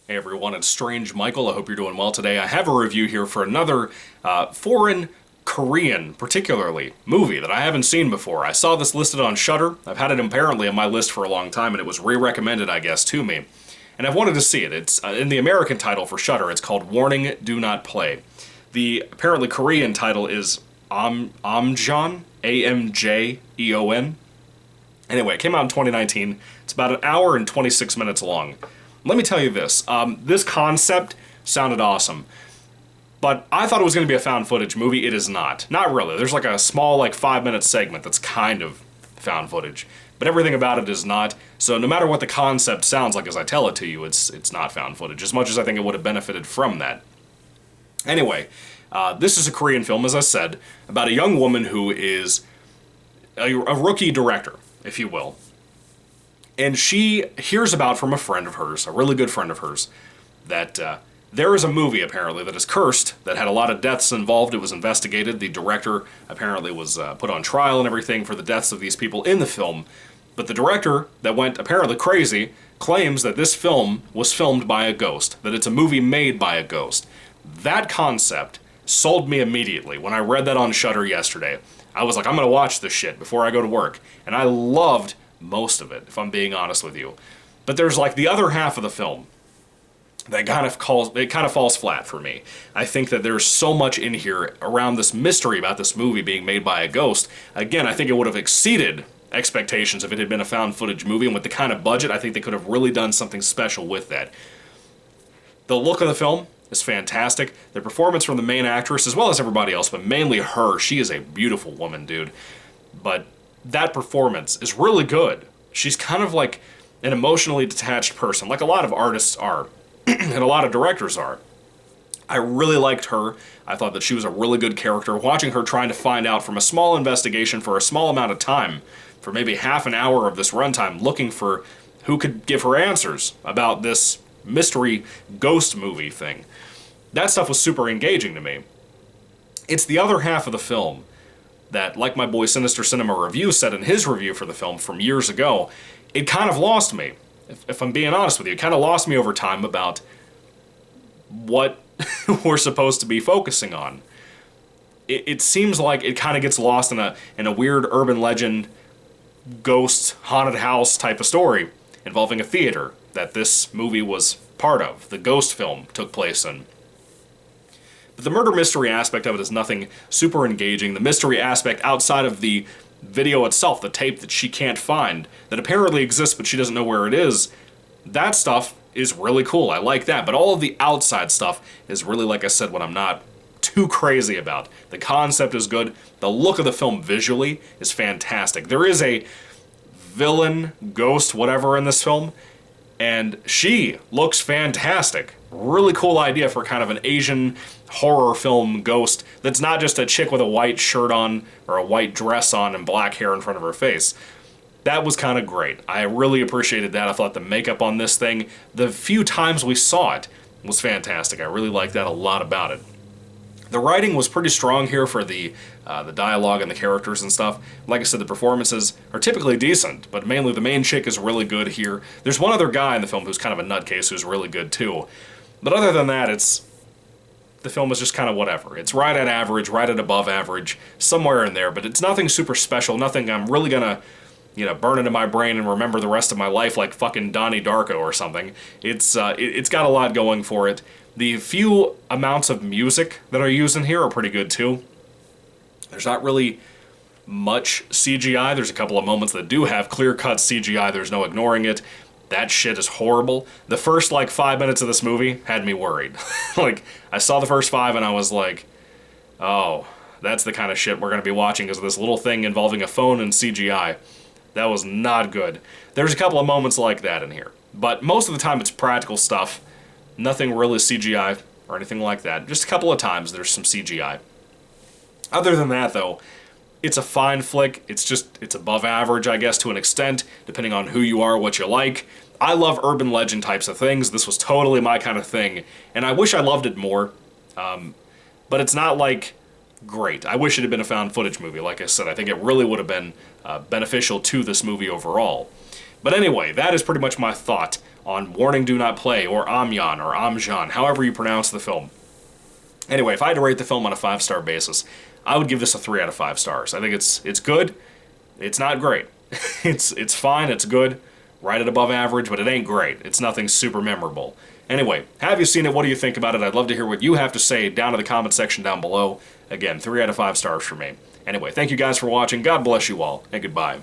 Hey everyone, it's Strange Michael. I hope you're doing well today. I have a review here for another foreign, Korean, particularly, movie that I haven't seen before. I saw this listed on Shudder. I've had it apparently on my list for a long time, and it was re-recommended, I guess, to me. And I've wanted to see it. It's in the American title for Shudder. It's called Warning, Do Not Play. The apparently Korean title is Amjeon, Amjeon. Anyway, it came out in 2019. It's about an hour and 26 minutes long. Let me tell you this. This concept sounded awesome. But I thought it was going to be a found footage movie. It is not. Not really. There's like a small 5-minute segment that's kind of found footage. But everything about it is not. So no matter what the concept sounds like as I tell it to you, it's not found footage. As much as I think it would have benefited from that. Anyway, this is a Korean film, as I said, about a young woman who is a rookie director, if you will. And she hears about from a friend of hers, a really good friend of hers, that there is a movie, apparently, that is cursed, that had a lot of deaths involved. It was investigated. The director apparently was put on trial and everything for the deaths of these people in the film. But the director, that went apparently crazy, claims that this film was filmed by a ghost, that it's a movie made by a ghost. That concept sold me immediately. When I read that on Shudder yesterday, I was like, I'm going to watch this shit before I go to work. And I loved most of it, if I'm being honest with you. But there's the other half of the film that kind of falls flat for me. I think that there's so much in here around this mystery about this movie being made by a ghost. Again, I think it would have exceeded expectations if it had been a found footage movie, and with the kind of budget, I think they could have really done something special with that. The look of the film is fantastic. The performance from the main actress, as well as everybody else, but mainly her, she is a beautiful woman, dude. But that performance is really good. She's kind of like an emotionally detached person, like a lot of artists are, and a lot of directors are. I really liked her. I thought that she was a really good character. Watching her trying to find out from a small investigation for a small amount of time, for maybe half an hour of this runtime, looking for who could give her answers about this mystery ghost movie thing. That stuff was super engaging to me. It's the other half of the film that, like my boy Sinister Cinema Review said in his review for the film from years ago, it kind of lost me. If I'm being honest with you, it kind of lost me over time about what we're supposed to be focusing on. It seems like it kind of gets lost in a weird urban legend, ghost, haunted house type of story involving a theater that this movie was part of. The ghost film took place in. But the murder mystery aspect of it is nothing super engaging. The mystery aspect outside of the video itself, the tape that she can't find, that apparently exists but she doesn't know where it is, that stuff is really cool. I like that. But all of the outside stuff is really, like I said, what I'm not too crazy about. The concept is good. The look of the film visually is fantastic. There is a villain, ghost, whatever in this film, and she looks fantastic. Really cool idea for kind of an Asian horror film ghost that's not just a chick with a white shirt on or a white dress on and black hair in front of her face. That was kind of great. I really appreciated that. I thought the makeup on this thing, the few times we saw it, was fantastic. I really liked that a lot about it. The writing was pretty strong here for the dialogue and the characters and stuff. Like I said, the performances are typically decent, but mainly the main chick is really good here. There's one other guy in the film who's kind of a nutcase who's really good too. But other than that, the film is just kind of whatever. It's right at average, right at above average, somewhere in there, but it's nothing super special, nothing I'm really gonna, burn into my brain and remember the rest of my life like fucking Donnie Darko or something. It's got a lot going for it. The few amounts of music that are used in here are pretty good too. There's not really much CGI. There's a couple of moments that do have clear-cut CGI. There's no ignoring it. That shit is horrible. The first 5 minutes of this movie had me worried. I saw the first 5 and I was like, oh, that's the kind of shit we're going to be watching, is this little thing involving a phone and CGI. That was not good. There's a couple of moments like that in here. But most of the time it's practical stuff. Nothing really CGI or anything like that. Just a couple of times there's some CGI. Other than that, though, it's a fine flick. It's above average, I guess, to an extent, depending on who you are, what you like. I love urban legend types of things. This was totally my kind of thing, and I wish I loved it more. But it's not great. I wish it had been a found footage movie. Like I said, I think it really would have been beneficial to this movie overall. But anyway, that is pretty much my thought on Warning Do Not Play, or Amyan, or Amjan, however you pronounce the film. Anyway, if I had to rate the film on a 5-star basis, I would give this a 3 out of 5 stars. I think it's good. It's not great. It's fine, it's good, right at above average, but it ain't great. It's nothing super memorable. Anyway, have you seen it? What do you think about it? I'd love to hear what you have to say down in the comment section down below. Again, 3 out of 5 stars for me. Anyway, thank you guys for watching. God bless you all, and goodbye.